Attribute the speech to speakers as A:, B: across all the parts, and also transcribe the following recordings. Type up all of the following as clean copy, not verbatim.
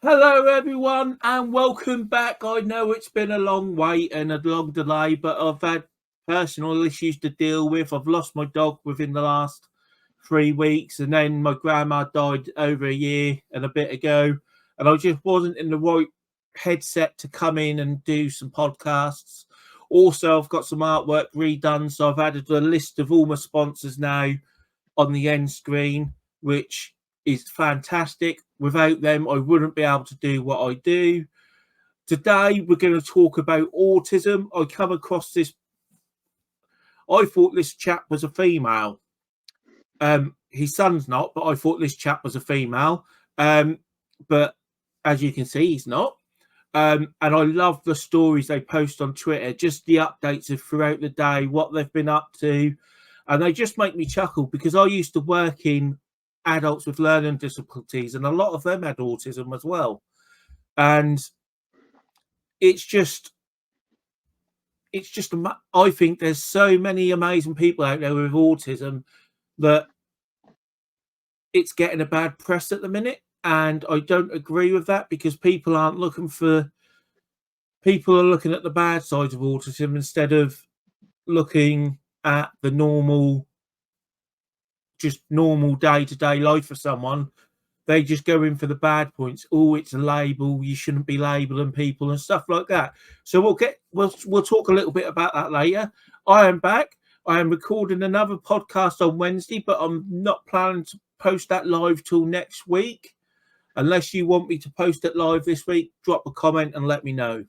A: Hello, everyone, and welcome back. I know it's been a long wait and a long delay, but I've had personal issues to deal with. I've lost my dog within the last 3 weeks, and then my grandma died over a year and a bit ago, and I just wasn't in the right headset to come in and do some podcasts. Also, I've got some artwork redone, so I've added a list of all my sponsors now on the end screen, which is fantastic. Without them, I wouldn't be able to do what I do. Today, we're going to talk about autism. I come across this. I thought this chap was a female. His son's not, but I thought this chap was a female. But as you can see, he's not. And I love the stories they post on Twitter, just the updates of throughout the day, what they've been up to. And they just make me chuckle because I used to work in adults with learning difficulties, and a lot of them had autism as well. And it's just, I think there's so many amazing people out there with autism that it's getting a bad press at the minute. And I don't agree with that because people are looking at the bad sides of autism instead of looking at the normal day-to-day life for someone. They just go in for the bad points. Oh, it's a label, you shouldn't be labeling people and stuff like that. So we'll talk a little bit about that later. I am back. I am recording another podcast on Wednesday, but I'm not planning to post that live till next week. Unless you want me to post it live this week, drop a comment and let me know.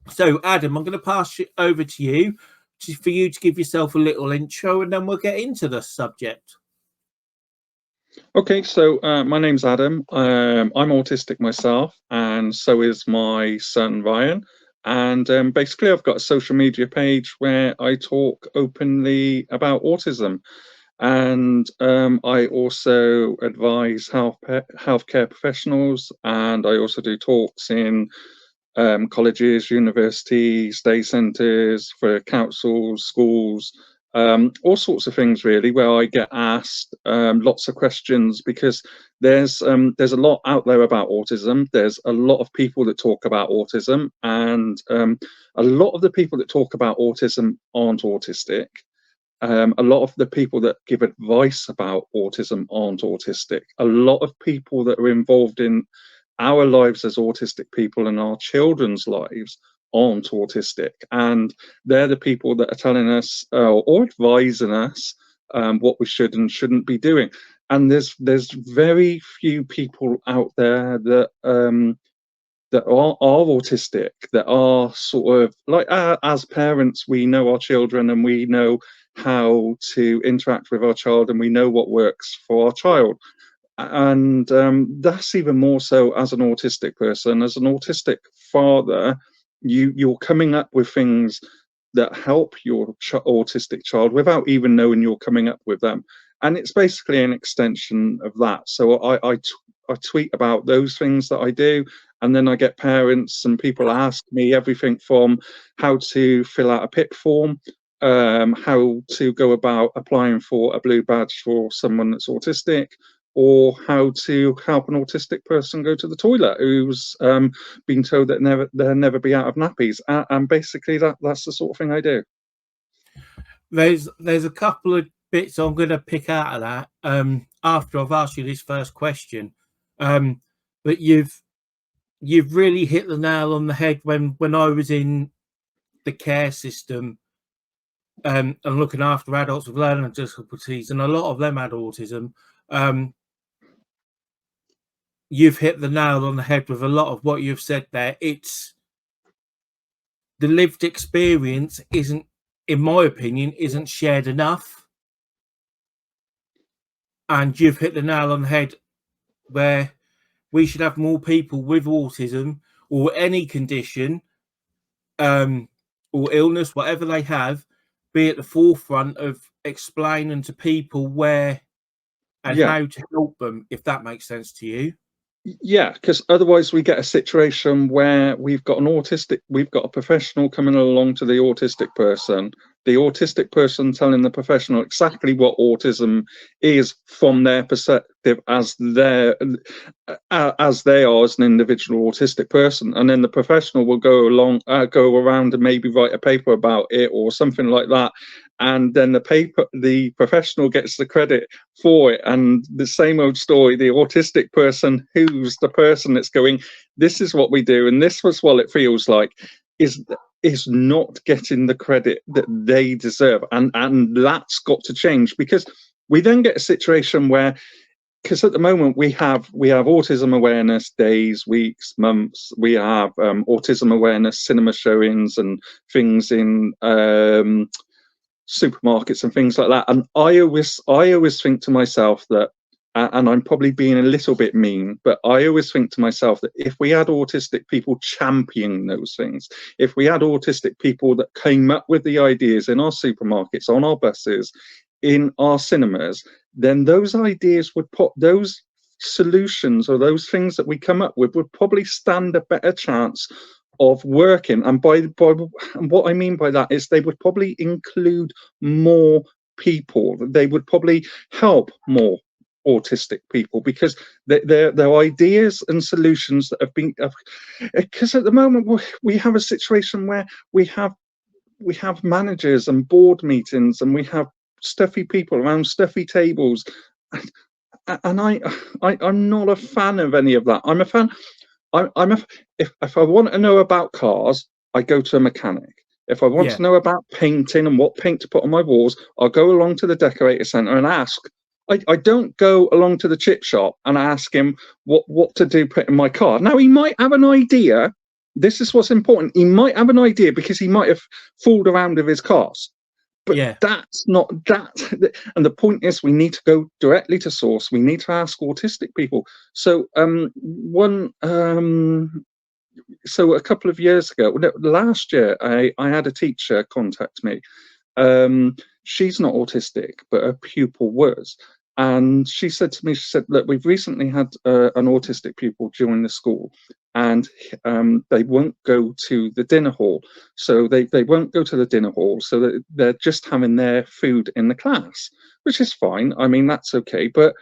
A: So, Adam, I'm going to pass it over to you for you to give yourself a little intro, and then we'll get into the subject.
B: Okay, so my name's Adam. I'm autistic myself, and so is my son Ryan. And basically, I've got a social media page where I talk openly about autism. And I also advise healthcare professionals, and I also do talks in colleges, universities, day centres, for councils, schools, all sorts of things really, where I get asked lots of questions because there's a lot out there about autism. There's a lot of people that talk about autism, and a lot of the people that talk about autism aren't autistic. A lot of the people that give advice about autism aren't autistic. A lot of people that are involved in our lives as autistic people and our children's lives aren't autistic, and they're the people that are telling us or advising us what we should and shouldn't be doing. And there's very few people out there that that are autistic, that are sort of like, as parents, we know our children and we know how to interact with our child and we know what works for our child. And that's even more so as an autistic person. As an autistic father, you're coming up with things that help your autistic child without even knowing you're coming up with them. And it's basically an extension of that. So I tweet about those things that I do, and then I get parents and people ask me everything from how to fill out a PIP form, how to go about applying for a blue badge for someone that's autistic, or how to help an autistic person go to the toilet who's been told that they'll never be out of nappies. And basically that's the sort of thing I do.
A: There's a couple of bits I'm going to pick out of that after I've asked you this first question. But you've really hit the nail on the head when I was in the care system and looking after adults with learning difficulties, and a lot of them had autism. You've hit the nail on the head with a lot of what you've said there. It's the lived experience isn't, in my opinion, isn't shared enough. And you've hit the nail on the head where we should have more people with autism or any condition or illness, whatever they have, be at the forefront of explaining to people where and how to help them, if that makes sense to you.
B: Yeah, because otherwise we get a situation where we've got a professional coming along to the autistic person the autistic person telling the professional exactly what autism is from their perspective as they are as an individual autistic person, and then the professional will go around and maybe write a paper about it or something like that, and then the professional gets the credit for it. And the same old story, the autistic person, who's the person that's going, this is what we do and this was what it feels like, is not getting the credit that they deserve. And that's got to change, because we then get a situation where, because at the moment we have autism awareness days, weeks, months. We have autism awareness cinema showings and things in supermarkets and things like that. And I always think to myself that, and I'm probably being a little bit mean, but I always think to myself that if we had autistic people championing those things, if we had autistic people that came up with the ideas in our supermarkets, on our buses, in our cinemas, then those ideas would those solutions or those things that we come up with would probably stand a better chance of working. And by what I mean by that is they would probably include more people. They would probably help more autistic people, because their ideas and solutions that have been, because at the moment we have a situation where we have managers and board meetings, and we have stuffy people around stuffy tables, and I'm not a fan of any of that. I'm a fan. If I want to know about cars, I go to a mechanic. If I want to know about painting and what paint to put on my walls, I'll go along to the decorator centre and ask. I don't go along to the chip shop and ask him what to do put in my car. Now, he might have an idea. This is what's important. He might have an idea because he might have fooled around with his cars. But that's not that. And the point is, we need to go directly to source. We need to ask autistic people. So so a couple of years ago, last year, I had a teacher contact me. She's not autistic, but her pupil was. And she said to me, she said, look, we've recently had an autistic pupil join the school, and they won't go to the dinner hall. So they won't go to the dinner hall. So they're just having their food in the class, which is fine. I mean, that's okay. But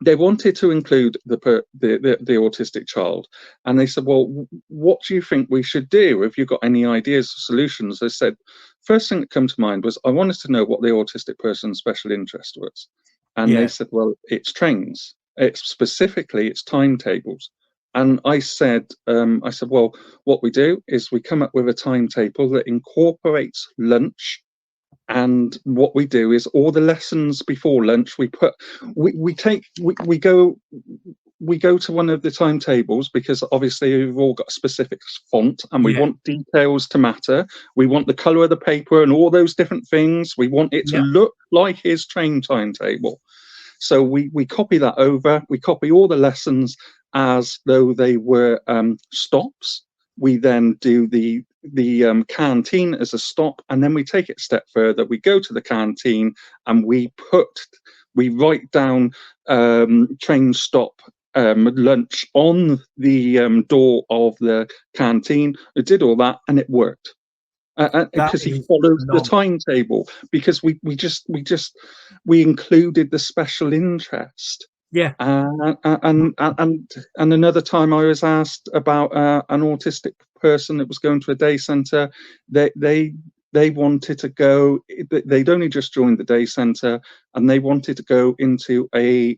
B: they wanted to include the autistic child, and they said, well, what do you think we should do? Have you got any ideas or solutions? They said, first thing that came to mind was, I wanted to know what the autistic person's special interest was. And they said, well, it's trains. It's timetables. And I said, well, what we do is we come up with a timetable that incorporates lunch. And what we do is all the lessons before lunch, we go to one of the timetables, because obviously we've all got a specific font, and we want details to matter. We want the color of the paper and all those different things. We want it to look like his train timetable. So we copy that over. We copy all the lessons as though they were stops. We then do the canteen as a stop, and then we take it a step further. We go to the canteen and we write down train stop lunch on the door of the canteen. We did all that, and it worked. Because he follows the timetable, because we included the special interest. And another time I was asked about an autistic person that was going to a day centre. They wanted to go. They'd only just joined the day centre, and they wanted to go into a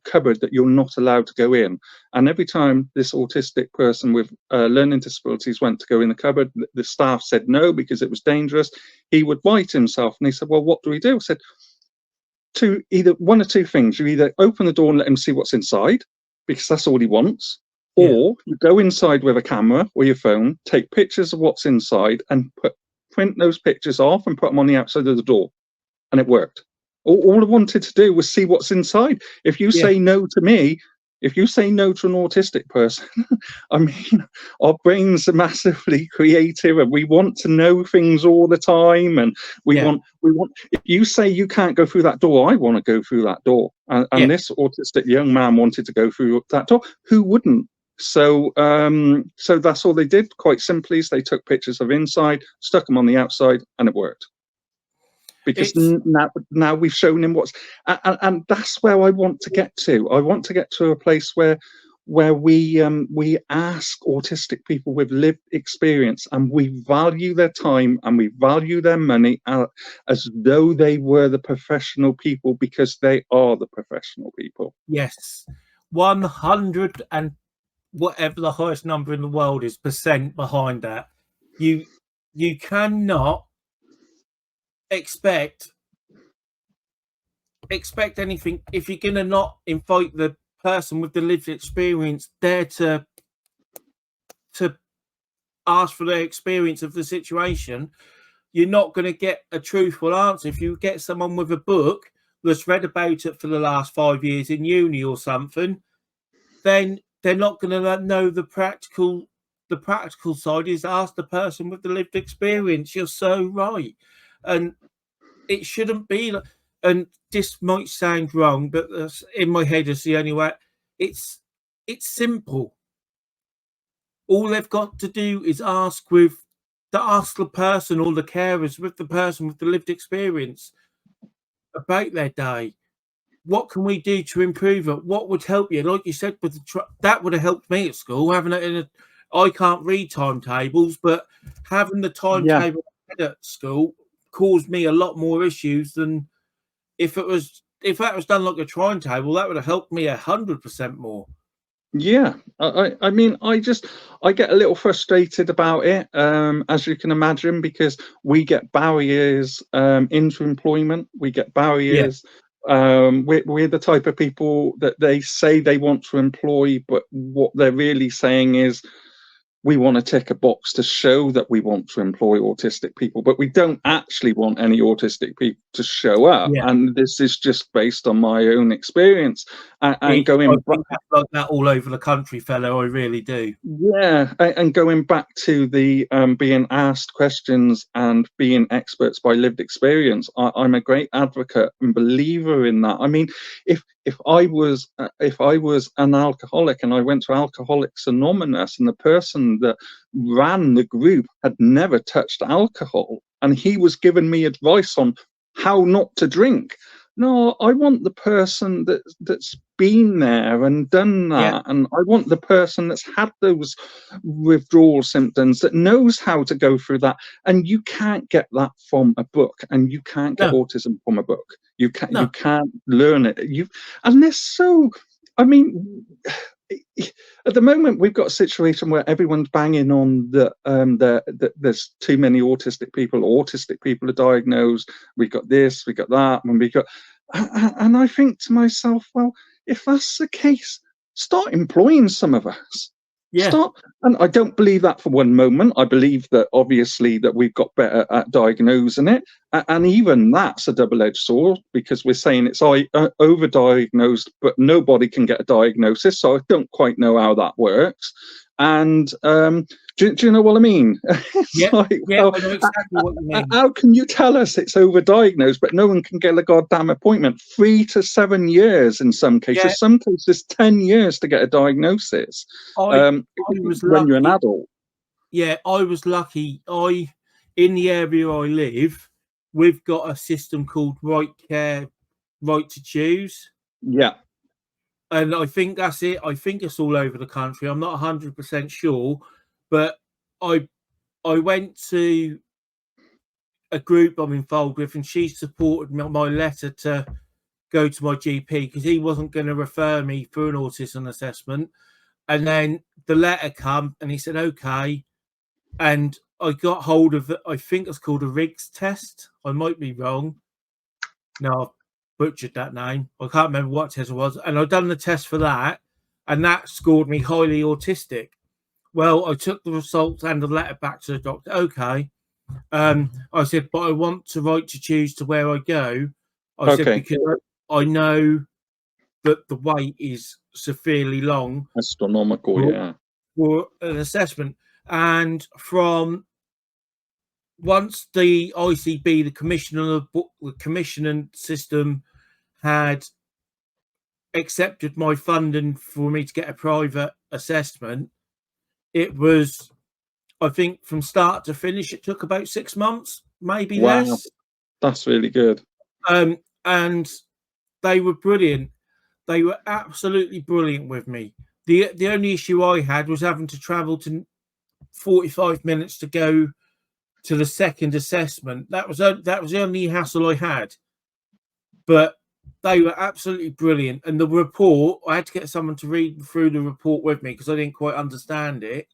B: cupboard that you're not allowed to go in. And every time this autistic person with learning disabilities went to go in the cupboard, the staff said no because it was dangerous. He would bite himself, and he said, "Well, what do we do?" I said, either one or two things. You either open the door and let him see what's inside, because that's all he wants, or you go inside with a camera or your phone, take pictures of what's inside, and print those pictures off and put them on the outside of the door. And it worked. All I wanted to do was see what's inside. If you say no to me, if you say no to an autistic person, I mean, our brains are massively creative, and we want to know things all the time. And we want, if you say you can't go through that door, I want to go through that door. And this autistic young man wanted to go through that door. Who wouldn't? So so that's all they did. Quite simply, is they took pictures of inside, stuck them on the outside, and it worked. because now we've shown him what's, and that's where I want to get to. I want to get to a place where we ask autistic people with lived experience, and we value their time and we value their money as though they were the professional people, because they are the professional people.
A: Yes, 100 and whatever the highest number in the world is percent behind that. You cannot expect anything if you're going to not invite the person with the lived experience there to ask for their experience of the situation. You're not going to get a truthful answer. If you get someone with a book that's read about it for the last 5 years in uni or something, then they're not going to know the practical side. Is ask the person with the lived experience. You're so right. And it shouldn't be, and this might sound wrong, but in my head is the only way. It's simple. All they've got to do is ask the person or the carers with the person with the lived experience about their day. What can we do to improve it? What would help you? Like you said, with that would have helped me at school. Having it I can't read timetables, but having the timetable at school caused me a lot more issues than if that was done like a timetable. That would have helped me 100% more.
B: Yeah, I mean, I get a little frustrated about it, as you can imagine, because we get barriers into employment. We get barriers. We're the type of people that they say they want to employ, but what they're really saying is, we want to tick a box to show that we want to employ autistic people, but we don't actually want any autistic people to show up.
A: Yeah.
B: And this is just based on my own experience. And going back,
A: like that all over the country, fellow, I really do.
B: Yeah, and going back to the being asked questions and being experts by lived experience, I'm a great advocate and believer in that. I mean, if I was an alcoholic and I went to Alcoholics Anonymous, and the person that ran the group had never touched alcohol, and he was giving me advice on how not to drink. No, I want the person that's been there and done that, and I want the person that's had those withdrawal symptoms, that knows how to go through that. And you can't get that from a book, and you can't get autism from a book. You can't learn it. And they're so, I mean, at the moment we've got a situation where everyone's banging on that there's too many autistic people are diagnosed, we got this, we got that, and I think to myself, well, if that's the case, start employing some of us. And I don't believe that for one moment. I believe that obviously that we've got better at diagnosing it, and even that's a double-edged sword, because we're saying it's overdiagnosed, but nobody can get a diagnosis. So I don't quite know how that works. And do you know what I mean?
A: I know exactly what you mean.
B: How can you tell us it's overdiagnosed, but no one can get a goddamn appointment? 3 to 7 years in some cases. Some cases 10 years to get a diagnosis.
A: I was
B: when
A: lucky.
B: You're an adult.
A: Yeah, I was lucky. In the area I live, we've got a system called Right Care, Right to Choose.
B: Yeah.
A: And I think that's it. I think it's all over the country. I'm not 100% sure, but I went to a group I'm involved with, and she supported my letter to go to my GP, because he wasn't going to refer me for an autism assessment. And then the letter come, and he said, okay. And I got hold of it. I think it's called a Riggs test. I might be wrong. No, I've butchered that name. I can't remember what test it was. And I've done the test for that, and that scored me highly autistic. Well, I took the results and the letter back to the doctor. Okay. I said, but I want to right to choose to where I go. I said, because I know that the wait is severely long.
B: Astronomical,
A: for an assessment. And from once the ICB, the commissioning system, had accepted my funding for me to get a private assessment, it was, I think, from start to finish, it took about 6 months, maybe less.
B: That's really good.
A: And they were brilliant. They were absolutely brilliant with me. The only issue I had was having to travel to 45 minutes to go to the second assessment. That was the only hassle I had. But they were absolutely brilliant. And the report, I had to get someone to read through the report with me because I didn't quite understand it.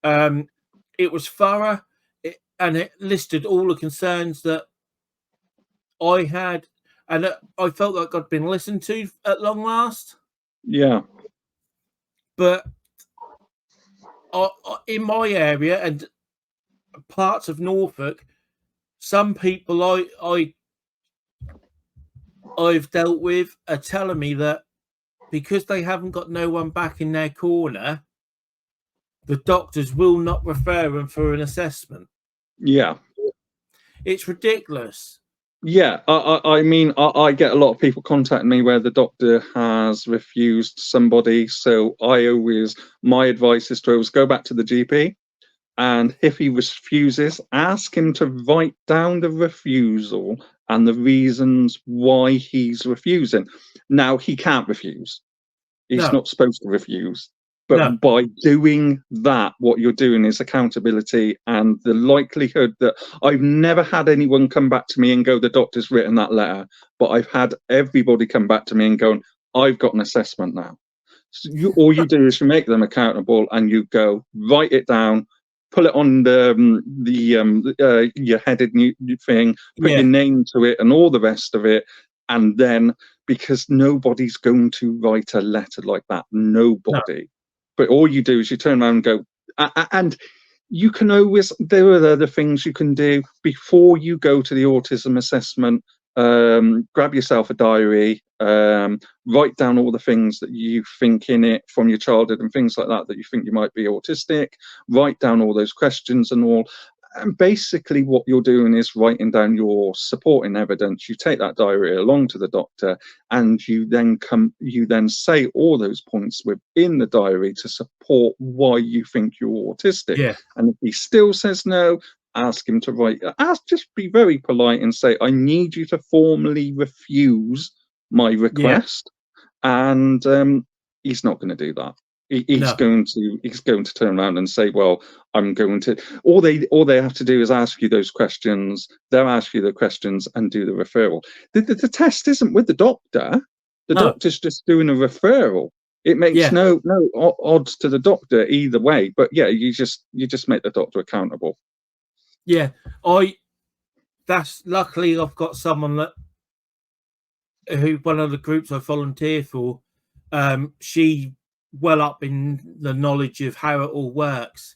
A: It was thorough, and it listed all the concerns that I had, and I felt like I'd been listened to at long last.
B: Yeah.
A: But in my area and parts of Norfolk, some people I've dealt with are telling me that because they haven't got no one back in their corner, the doctors will not refer them for an assessment.
B: Yeah.
A: It's ridiculous.
B: Yeah, I mean, I get a lot of people contacting me where the doctor has refused somebody. So my advice is to always go back to the GP, and if he refuses, ask him to write down the refusal and the reasons why he's refusing. Now, he can't refuse. He's
A: No,
B: not supposed to refuse.
A: no,
B: But by doing that, what you're doing is accountability, and the likelihood that I've never had anyone come back to me and go, the doctor's written that letter, but I've had everybody come back to me and going, I've got an assessment now. So all you do is you make them accountable, and you go, write it down, pull it on your headed new thing, put
A: yeah,
B: your name to it, and all the rest of it, and then because nobody's going to write a letter like that,
A: no,
B: nobody. But all you do is you turn around and go, and you can always, there are other things you can do before you go to the autism assessment. Grab yourself a diary, write down all the things that you think in it from your childhood and things like that you think you might be autistic. Write down all those questions and all. And basically what you're doing is writing down your supporting evidence. You take that diary along to the doctor, and you then say all those points within the diary to support why you think you're autistic.
A: yeah,
B: And if he still says no, ask him to just be very polite and say, I need you to formally refuse my
A: yeah,
B: request. And he's not going to do that. He's
A: no,
B: going to turn around and say, well, I'm going to, all they have to do is ask you those questions. They'll ask you the questions and do the referral. The test isn't with the doctor. The
A: no,
B: doctor's just doing a referral. It makes
A: yeah,
B: no odds to the doctor either way. But yeah, you just make the doctor accountable.
A: yeah. That's luckily I've got someone who one of the groups I volunteer for. She well up in the knowledge of how it all works,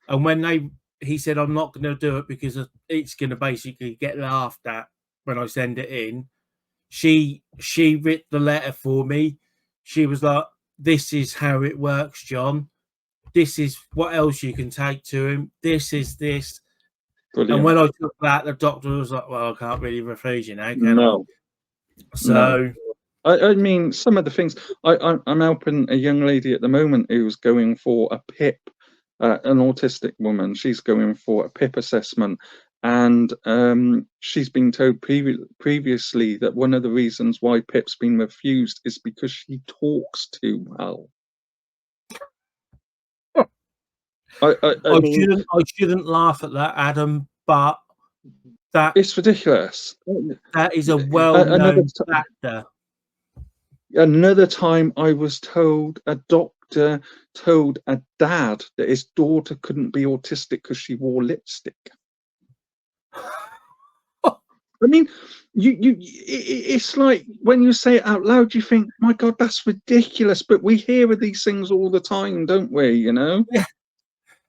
A: and when he said I'm not going to do it because it's going to basically get laughed at when I send it in. She wrote the letter for me. She was like, "This is how it works, John. This is what else you can take to him. This is this." And
B: Brilliant.
A: when I took that, the doctor was like, "Well, I can't really refuse you now, can I?"
B: No, no.
A: So
B: I mean, some of the things I'm helping a young lady at the moment who's going for a PIP, an autistic woman. She's going for a PIP assessment, and she's been told previously that one of the reasons why PIP's been refused is because she talks too well. I mean,
A: I shouldn't laugh at that, Adam, but that
B: it's ridiculous.
A: that is a
B: Another
A: well-known factor.
B: Another time I was told a doctor told a dad that his daughter couldn't be autistic because she wore lipstick. I mean, it's like when you say it out loud, you think, my God, that's ridiculous. But we hear of these things all the time, don't we? You know,
A: Yeah,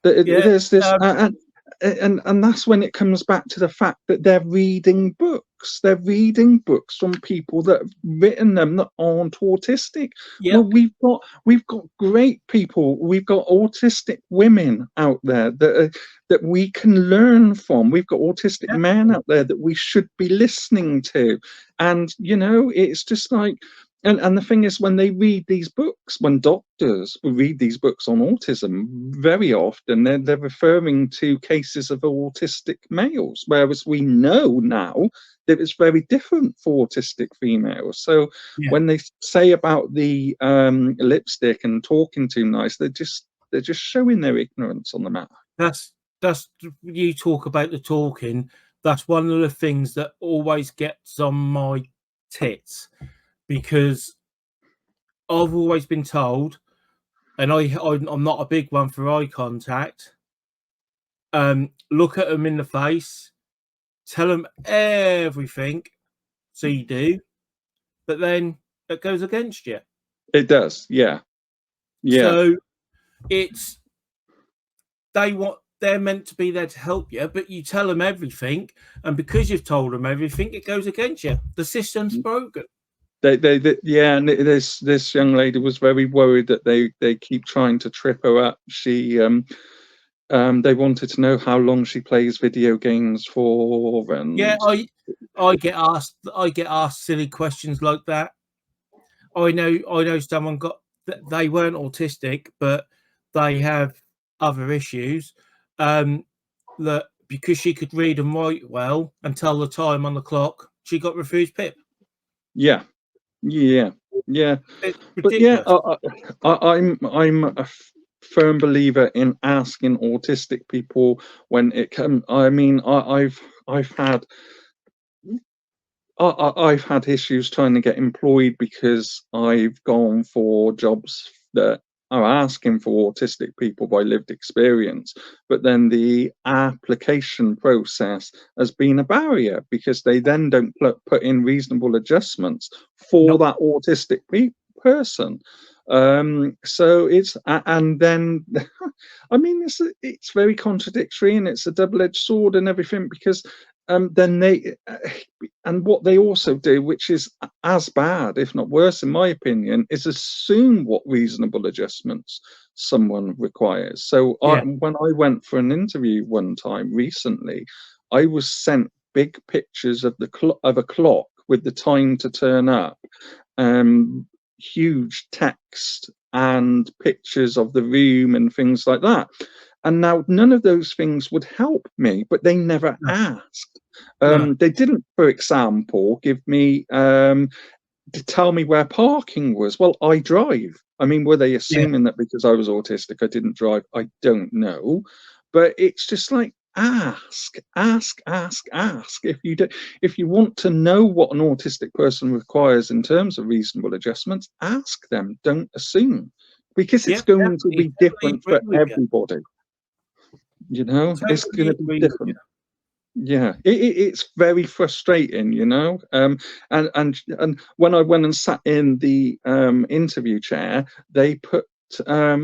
A: yeah,
B: there's this, and that's when it comes back to the fact that they're reading books. They're reading books from people that have written them that aren't autistic.
A: yeah,
B: Well, we've got great people. We've got autistic women out there that we can learn from. We've got autistic men out there that we should be listening to. And you know, it's just like, And the thing is, when they read these books, when doctors read these books on autism, very often they're referring to cases of autistic males, whereas we know now that it's very different for autistic females. So
A: Yeah.
B: when they say about the lipstick and talking too nice, they're just showing their ignorance on the matter.
A: That's you talk about the talking. That's one of the things that always gets on my tits, because I've always been told, and I'm not a big one for eye contact. Look at them in the face, tell them everything, so you do, but then it goes against you.
B: It does, yeah, yeah.
A: So it's they're meant to be there to help you, but you tell them everything, and because you've told them everything, it goes against you. The system's broken.
B: Yeah, and this young lady was very worried that they keep trying to trip her up. They wanted to know how long she plays video games for,
A: Yeah,
B: and
A: I get asked silly questions like that. I know someone they weren't autistic, but they have other issues. That because she could read and write well and tell the time on the clock, she got refused PIP.
B: yeah, yeah, yeah.
A: It's
B: But yeah,
A: ridiculous.
B: I'm a firm believer in asking autistic people when it comes. I mean, I've had issues trying to get employed because I've gone for jobs that are asking for autistic people by lived experience, but then the application process has been a barrier because they then don't put in reasonable adjustments for
A: Nope.
B: that autistic person. So and then I mean, it's very contradictory, and it's a double-edged sword and everything, because then and what they also do, which is as bad, if not worse, in my opinion, is assume what reasonable adjustments someone requires. So
A: Yeah.
B: when I went for an interview one time recently, I was sent big pictures of of a clock with the time to turn up, huge text and pictures of the room and things like that. And now none of those things would help me, but they never
A: No.
B: asked.
A: No.
B: They didn't, for example, give me to tell me where parking was. Well, I drive. I mean, were they
A: Yeah.
B: assuming that because I was autistic I didn't drive? I don't know. But it's just like, ask. If you want to know what an autistic person requires in terms of reasonable adjustments, ask them. Don't assume, because it's
A: Yep.
B: going to
A: Definitely.
B: be
A: Totally
B: different for
A: agree with you.
B: everybody. It's going
A: Totally
B: to be
A: agree with you.
B: different. Yeah, it's very frustrating, and when I went and sat in the interview chair, they put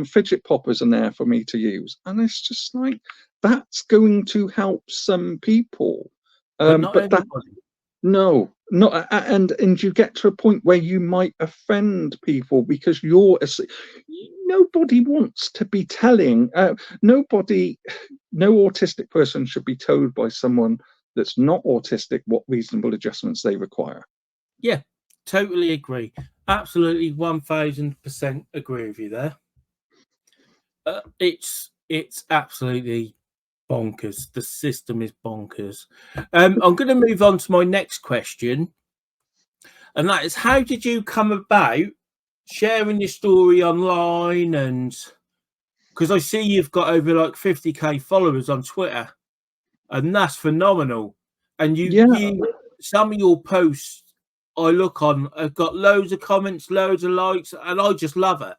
B: fidget poppers in there for me to use, and it's just like, that's going to help some people,
A: But not
B: but that
A: everybody.
B: no, not and you get to a point where you might offend people because nobody wants to be telling nobody no autistic person should be told by someone that's not autistic what reasonable adjustments they require.
A: Yeah. Totally agree. Absolutely 1000% agree with you there. It's absolutely bonkers. The system is bonkers. I'm going to move on to my next question, and that is, how did you come about sharing your story online? And because I see you've got over like 50k followers on Twitter, and that's phenomenal. And
B: Yeah,
A: you some of your posts I look on have got loads of comments, loads of likes, and I just love it.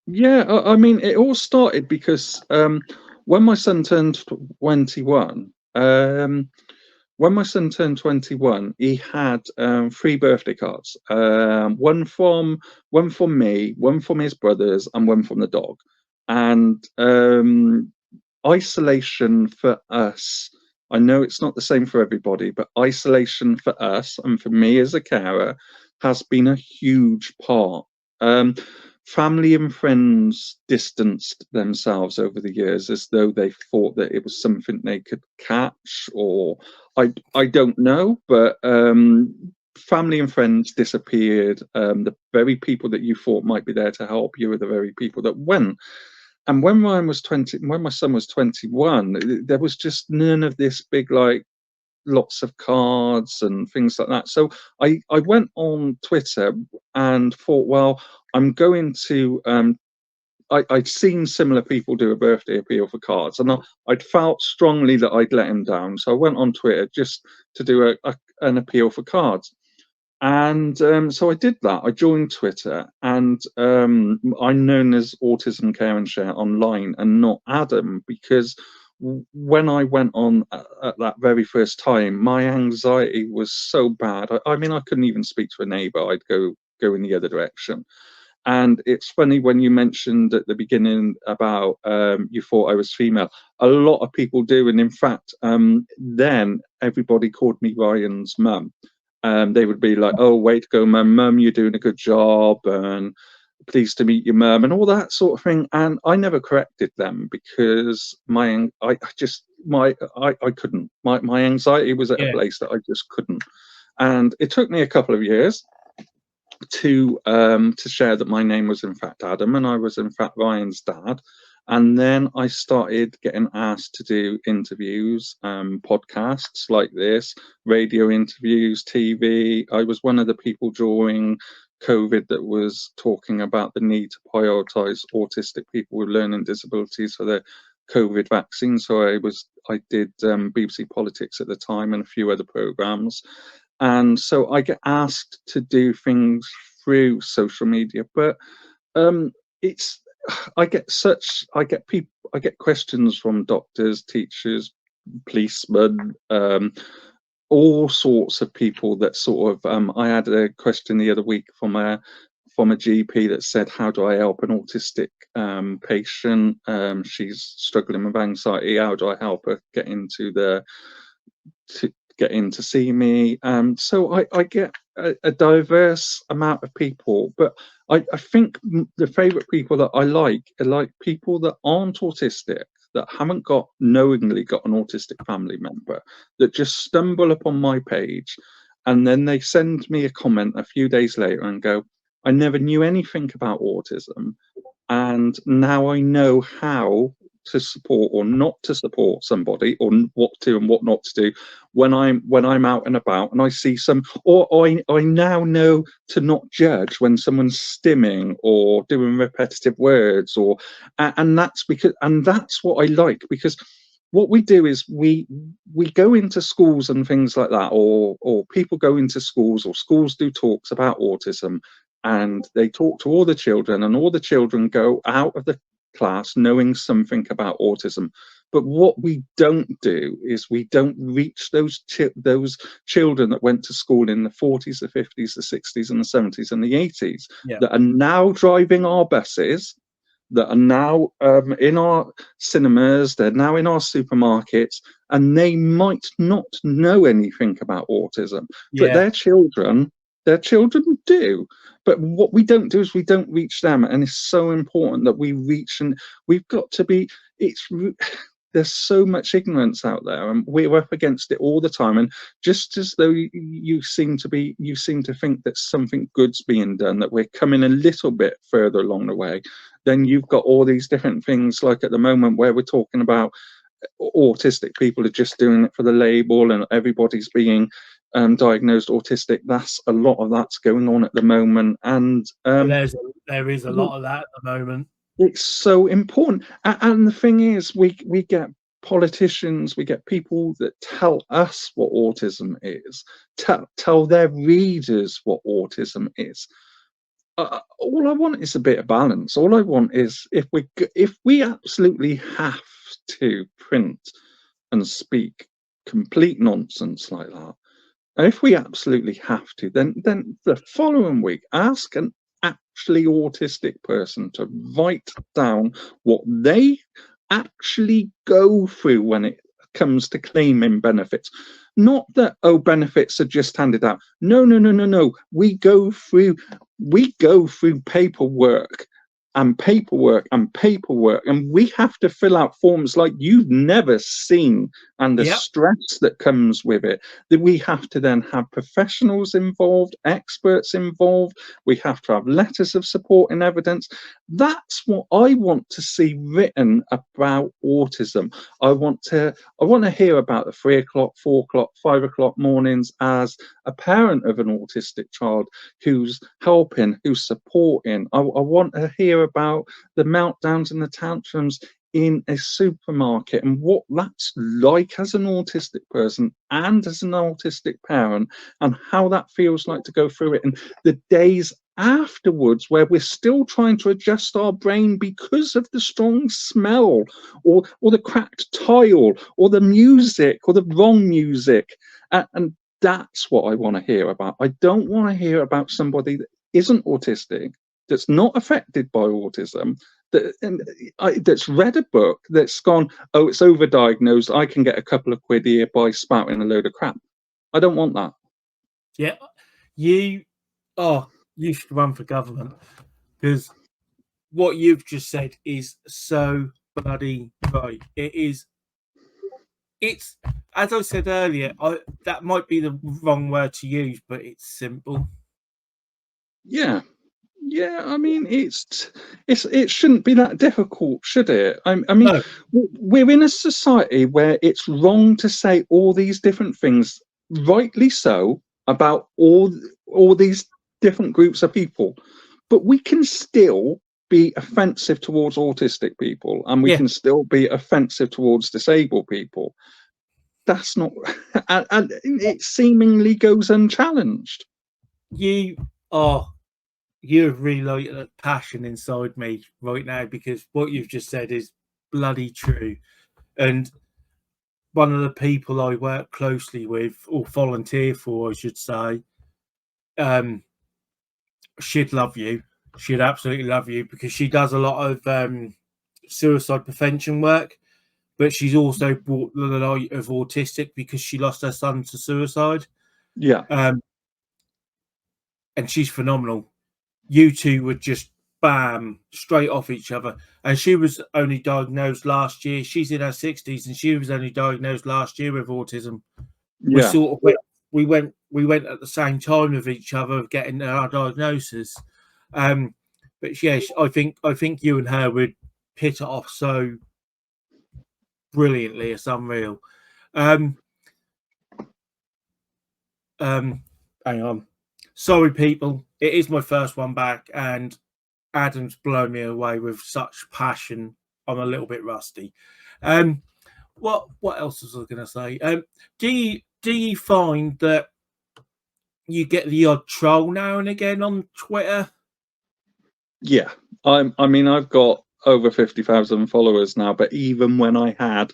B: yeah. I mean, it all started because when my son turned 21, when my son turned 21, he had three birthday cards. One from me, one from his brothers, and one from the dog. And isolation for us, I know it's not the same for everybody, but isolation for us and for me as a carer has been a huge part. Um, Family and friends distanced themselves over the years as though they thought that it was something they could catch, or I don't know, but family and friends disappeared. The very people that you thought might be there to help you were the very people that went. And when Ryan was 20, when my son was 21, there was just none of this big, like, lots of cards and things like that. So I went on Twitter and thought, well, I'm going to I'd seen similar people do a birthday appeal for cards, and I'd felt strongly that I'd let him down. So I went on Twitter just to do an appeal for cards. And so I did that. I joined Twitter, and I'm known as Autism Care and Share online and not Adam, because when I went on at that very first time, my anxiety was so bad. I mean, I couldn't even speak to a neighbour. I'd go in the other direction. And it's funny when you mentioned at the beginning about you thought I was female. A lot of people do, and in fact, then everybody called me Ryan's mum. They would be like, "Oh, way to go, mum! Mum, you're doing a good job," and "Pleased to meet you, mum," and all that sort of thing. And I never corrected them because I couldn't. My anxiety was at a place that I just couldn't. And it took me a couple of years to share that my name was in fact Adam and I was in fact Ryan's dad. And then I started getting asked to do interviews, podcasts like this, radio interviews, TV. I was one of the people during COVID that was talking about the need to prioritise autistic people with learning disabilities for their COVID vaccine. So I did BBC Politics at the time and a few other programmes. And so I get asked to do things through social media, but it's I get questions from doctors, teachers, policemen, all sorts of people that sort of I had a question the other week from a GP that said, how do I help an autistic patient? She's struggling with anxiety. How do I help her get in to see me? So I get a diverse amount of people, but I think the favorite people that I like are like people that aren't autistic, that haven't knowingly got an autistic family member, that just stumble upon my page and then they send me a comment a few days later and go, I never knew anything about autism, and now I know how to support or not to support somebody, or what to and what not to do when I'm out and about and I see I now know to not judge when someone's stimming or doing repetitive words, and that's what I like, because what we do is we go into schools and things like that, or people go into schools, or schools do talks about autism, and they talk to all the children, and all the children go out of the class knowing something about autism. But what we don't do is we don't reach those children that went to school in the 40s, the 50s, the 60s and the 70s and the 80s, that are now driving our buses, that are now in our cinemas, they're now in our supermarkets, and they might not know anything about autism, but their children do. But what we don't do is we don't reach them, and it's so important that we reach, and we've got to be, there's so much ignorance out there, and we're up against it all the time. And just as though you seem to think that something good's being done, that we're coming a little bit further along the way, then you've got all these different things, like at the moment where we're talking about autistic people are just doing it for the label and everybody's being diagnosed autistic. That's a lot of that's going on at the moment, and
A: there is a lot of that at the moment.
B: It's so important. And the thing is, we get politicians, we get people that tell us what autism is, tell their readers what autism is. All I want is a bit of balance. All I want is, if we absolutely have to print and speak complete nonsense like that, and if we absolutely have to, then the following week ask an actually autistic person to write down what they actually go through when it comes to claiming benefits. Not that, oh, benefits are just handed out. No. We go through paperwork and paperwork and paperwork, and we have to fill out forms like you've never seen, and the
A: Yep.
B: stress that comes with it, that we have to then have professionals involved, experts involved, we have to have letters of support and evidence. That's what I want to see written about autism. I want to hear about the 3 o'clock, 4 o'clock, 5 o'clock mornings as a parent of an autistic child who's helping, who's supporting. I want to hear about the meltdowns and the tantrums in a supermarket and what that's like as an autistic person and as an autistic parent, and how that feels like to go through it, and the days afterwards where we're still trying to adjust our brain because of the strong smell, or the cracked tile, or the music, or the wrong music. And that's what I want to hear about. I don't want to hear about somebody that isn't autistic, that's not affected by autism, that's read a book, that's gone, oh, it's overdiagnosed, I can get a couple of quid here by spouting a load of crap. I don't want that.
A: Yeah. You you should run for government, because what you've just said is so bloody right. It's as I said earlier, that might be the wrong word to use, but it's simple.
B: Yeah. Yeah, I mean, it shouldn't be that difficult, should it? I mean,
A: No.
B: we're in a society where it's wrong to say all these different things, rightly so, about all these different groups of people, but we can still be offensive towards autistic people, and we
A: Yeah.
B: can still be offensive towards disabled people. That's not, and it seemingly goes unchallenged.
A: You are You've relighted a passion inside me right now, because what you've just said is bloody true. And one of the people I work closely with, or volunteer for, I should say, she'd love you. She'd absolutely love you, because she does a lot of suicide prevention work, but she's also brought the light of autistic because she lost her son to suicide.
B: Yeah,
A: Um, and she's phenomenal. You two would just bam straight off each other. And she was only diagnosed last year. She's in her 60s, and she was only diagnosed last year with autism. We
B: yeah.
A: sort of went at the same time with each other, getting our diagnosis. But yes, I think you and her would hit it off so brilliantly. It's unreal. Um, Hang on. Sorry, people. It is my first one back, and Adam's blown me away with such passion. I'm a little bit rusty. Um, what else was I going to say? Do you find that you get the odd troll now and again on Twitter?
B: Yeah, I mean, I've got over 50,000 followers now, but even when I had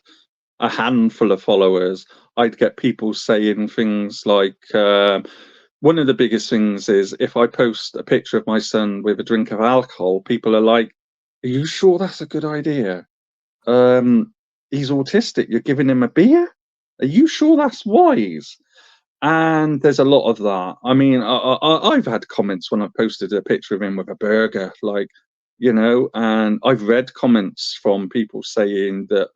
B: a handful of followers, I'd get people saying things like, one of the biggest things is if I post a picture of my son with a drink of alcohol, people are like, "Are you sure that's a good idea? He's autistic. You're giving him a beer? Are you sure that's wise?" And there's a lot of that. I mean, I've had comments when I posted a picture of him with a burger, like, and I've read comments from people saying that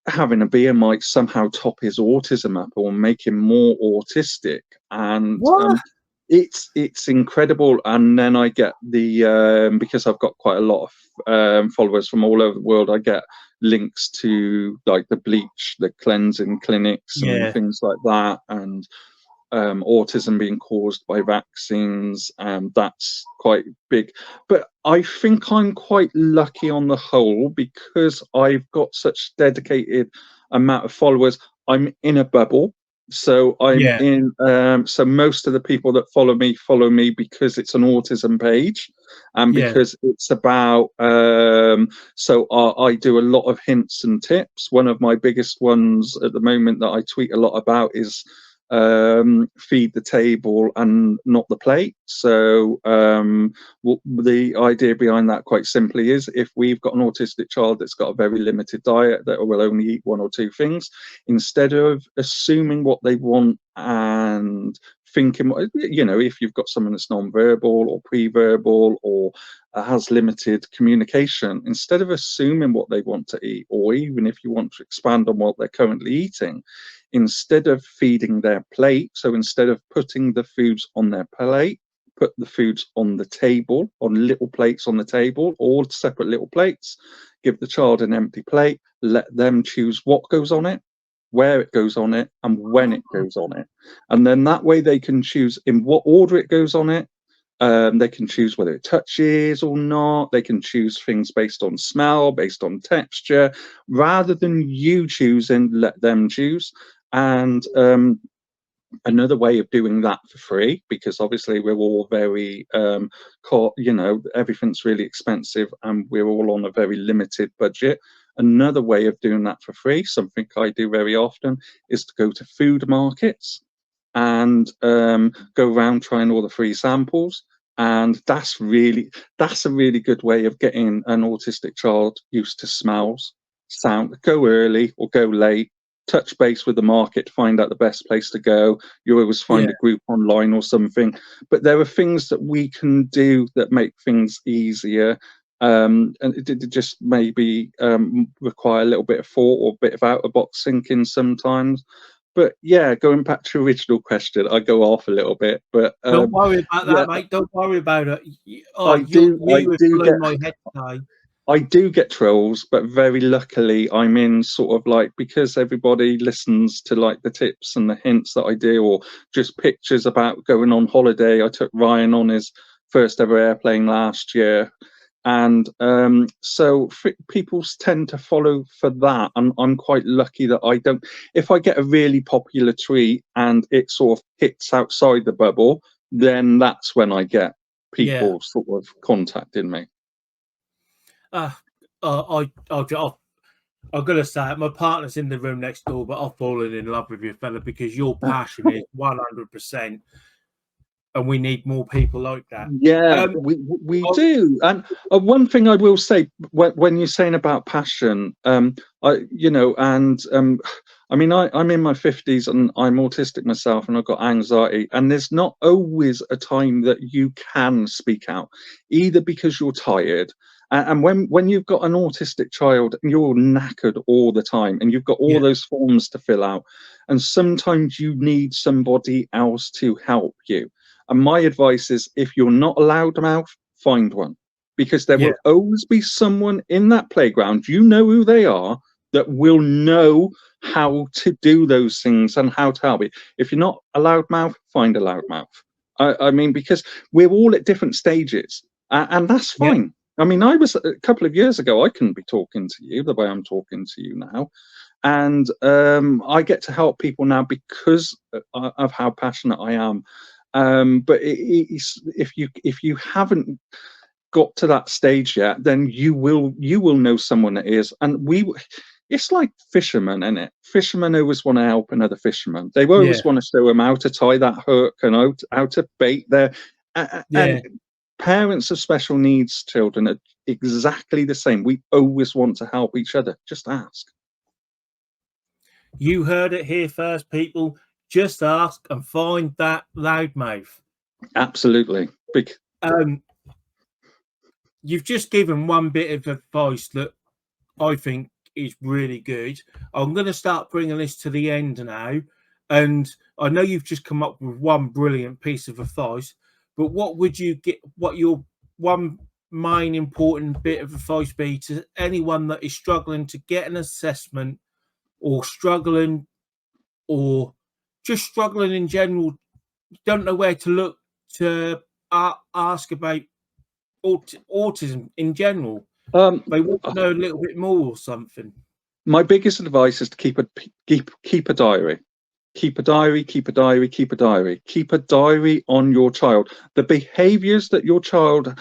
B: having a beer might somehow top his autism up or make him more autistic. And
A: What?
B: it's incredible. And then I get the because I've got quite a lot of followers from all over the world, I get links to like the bleach, the cleansing clinics and
A: Yeah,
B: things like that, and autism being caused by vaccines. That's quite big. But I think I'm quite lucky on the whole because I've got such dedicated amount of followers. I'm in a bubble. So I'm
A: yeah,
B: in, so most of the people that follow me because it's an autism page, and
A: yeah,
B: because it's about, so I do a lot of hints and tips. One of my biggest ones at the moment that I tweet a lot about is feed the table and not the plate. So the idea behind that quite simply is if we've got an autistic child that's got a very limited diet that will only eat one or two things, instead of assuming what they want and thinking, you know, if you've got someone that's non-verbal or pre-verbal or has limited communication, instead of assuming what they want to eat, or even if you want to expand on what they're currently eating, instead of feeding their plate, so instead of putting the foods on their plate, put the foods on the table, on little plates on the table, all separate little plates. Give the child an empty plate, let them choose what goes on it, where it goes on it, and when it goes on it. And then that way they can choose in what order it goes on it. They can choose whether it touches or not. They can choose things based on smell, based on texture, rather than you choosing, let them choose. And another way of doing that for free, because obviously we're all very you know, everything's really expensive and we're all on a very limited budget. Another way of doing that for free, something I do very often, is to go to food markets and go around trying all the free samples. And that's a really good way of getting an autistic child used to smells, sound. Go early or go late, touch base with the market to find out the best place to go. You always find a group online or something. But there are things that we can do that make things easier. And it just maybe require a little bit of thought or a bit of out of box thinking sometimes. But yeah, going back to your original question, I go off a little bit, but
A: Don't worry about
B: yeah,
A: that, mate. Don't worry about it. Oh,
B: I do, I
A: you have
B: do get,
A: blown my head today.
B: I do get trolls, but very luckily I'm in sort of like, because everybody listens to like the tips and the hints that I do, or just pictures about going on holiday. I took Ryan on his first ever airplane last year. And so people tend to follow for that. And I'm quite lucky that I don't, if I get a really popular tweet and it sort of hits outside the bubble, then that's when I get
A: Yeah.
B: people sort of contacting me.
A: I'm gonna say it. My partner's in the room next door, but I've fallen in love with you, fella, because your passion is 100%, and we need more people like that.
B: Yeah, we do. And one thing I will say, when you're saying about passion, you know, and I mean, I'm in my 50s and I'm autistic myself, and I've got anxiety, and there's not always a time that you can speak out, either because you're tired. And when you've got an autistic child and you're knackered all the time and you've got all those forms to fill out, and sometimes you need somebody else to help you. And my advice is, if you're not a loudmouth, find one, because there will always be someone in that playground, you know who they are, that will know how to do those things and how to help you. If you're not a loudmouth, find a loudmouth. I mean, because we're all at different stages, and that's fine. I mean, I was a couple of years ago, I couldn't be talking to you the way I'm talking to you now. And I get to help people now because of how passionate I am. But if you haven't got to that stage yet, then you will know someone that is. And it's like fishermen, isn't it? Fishermen always want to help another fisherman. They always want to show them how to tie that hook and how to bait their. And parents of special needs children are exactly the same. We always want to help each other. Just ask.
A: You heard it here first, people. Just ask and find that loudmouth.
B: Absolutely.
A: You've just given one bit of advice that I think is really good. I'm going to start bringing this to the end now. And I know you've just come up with one brilliant piece of advice, but what would you get? What your one main important bit of advice be to anyone that is struggling to get an assessment, or struggling, or just struggling in general, don't know where to look to ask about autism in general? They want to know a little bit more or something.
B: My biggest advice is to keep a diary. Keep a diary, keep a diary, keep a diary. Keep a diary on your child. The behaviors that your child,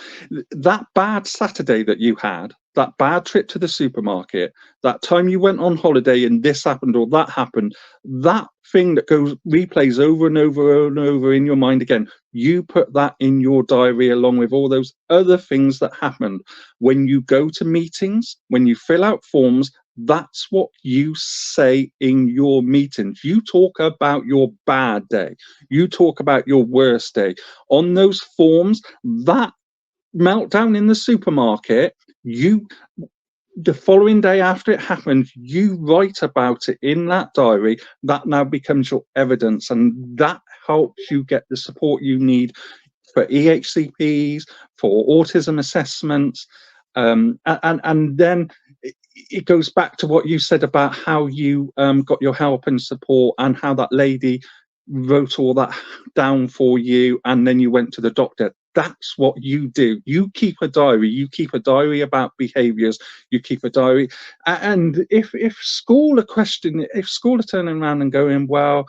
B: that bad Saturday that you had, that bad trip to the supermarket, that time you went on holiday and this happened or that happened, that thing that replays over and over and over in your mind again, you put that in your diary along with all those other things that happened. When you go to meetings, when you fill out forms, That's what you say in your meetings. You talk about your bad day. You talk about your worst day. On those forms, that meltdown in the supermarket, the following day after it happened, you write about it in that diary. That now becomes your evidence, and that helps you get the support you need for EHCPs, for autism assessments, and then it goes back to what you said about how you got your help and support, and how that lady wrote all that down for you, and then you went to the doctor. That's what you do. You keep a diary. You keep a diary about behaviours. You keep a diary. And if school are turning around and going, well,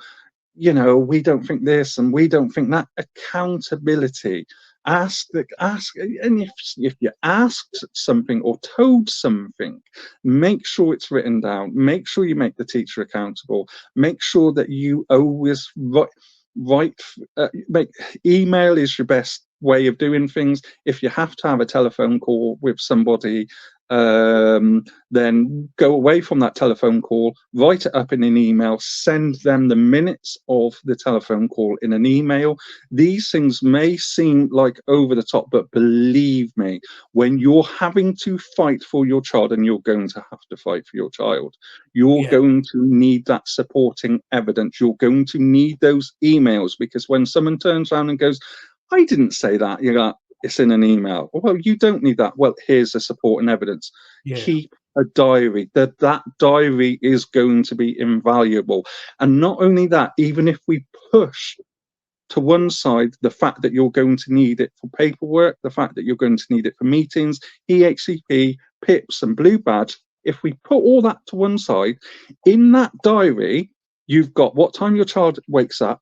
B: you know, we don't think this and we don't think that, accountability. Ask, and if you're asked something or told something, make sure it's written down. Make sure you make the teacher accountable. Make sure that you always make email is your best way of doing things. If you have to have a telephone call with somebody, then go away from that telephone call, write it up in an email, send them the minutes of the telephone call in an email. These things may seem like over the top, but believe me, when you're having to fight for your child, and you're going to have to fight for your child, you're going to need that supporting evidence. You're going to need those emails, because when someone turns around and goes, I didn't say that, you're like, it's in an email. Well, you don't need that. Well, here's the support and evidence. Keep a diary. That diary is going to be invaluable. And not only that, even if we push to one side the fact that you're going to need it for paperwork, the fact that you're going to need it for meetings, EHCP, PIPs and Blue Badge, if we put all that to one side, in that diary, you've got what time your child wakes up,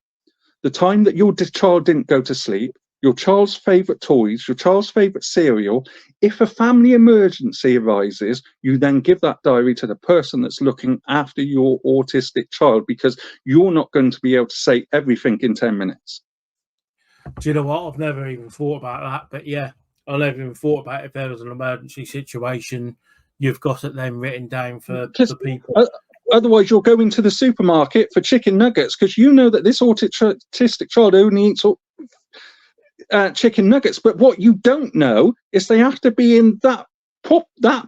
B: the time that your child didn't go to sleep, your child's favourite toys, your child's favourite cereal. If a family emergency arises, you then give that diary to the person that's looking after your autistic child, because you're not going to be able to say everything in 10 minutes.
A: Do you know what? I've never even thought about that, but yeah, I never even thought about if there was an emergency situation, you've got it then written down for people.
B: Otherwise, you're going to the supermarket for chicken nuggets, because you know that this autistic child only eats chicken nuggets. But what you don't know is they have to be in that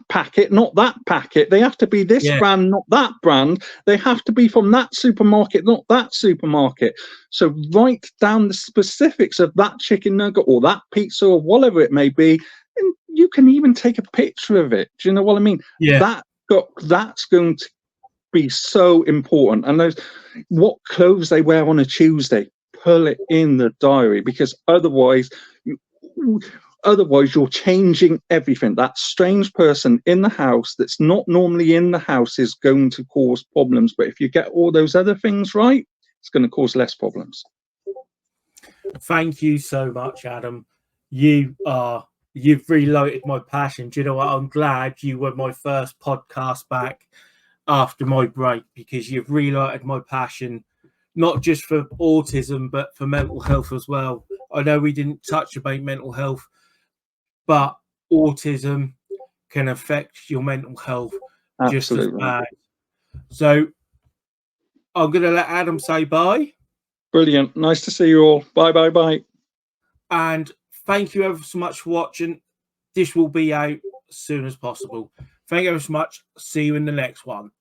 B: packet, not that packet. They have to be this brand, not that brand. They have to be from that supermarket, not that supermarket. So write down the specifics of that chicken nugget or that pizza or whatever it may be, and you can even take a picture of it. Do you know what I mean? That's going to be so important. And what clothes they wear on a Tuesday, pull it in the diary, because otherwise you're changing everything. That strange person in the house that's not normally in the house is going to cause problems. But if you get all those other things right, it's going to cause less problems.
A: Thank you so much, Adam. You've relighted my passion. Do you know what? I'm glad you were my first podcast back after my break, because you've relighted my passion, not just for autism, but for mental health as well. I know we didn't touch about mental health, but autism can affect your mental health just as bad. So I'm going to let Adam say bye.
B: Brilliant. Nice to see you all. Bye, bye, bye.
A: And thank you ever so much for watching. This will be out as soon as possible. Thank you ever so much. See you in the next one.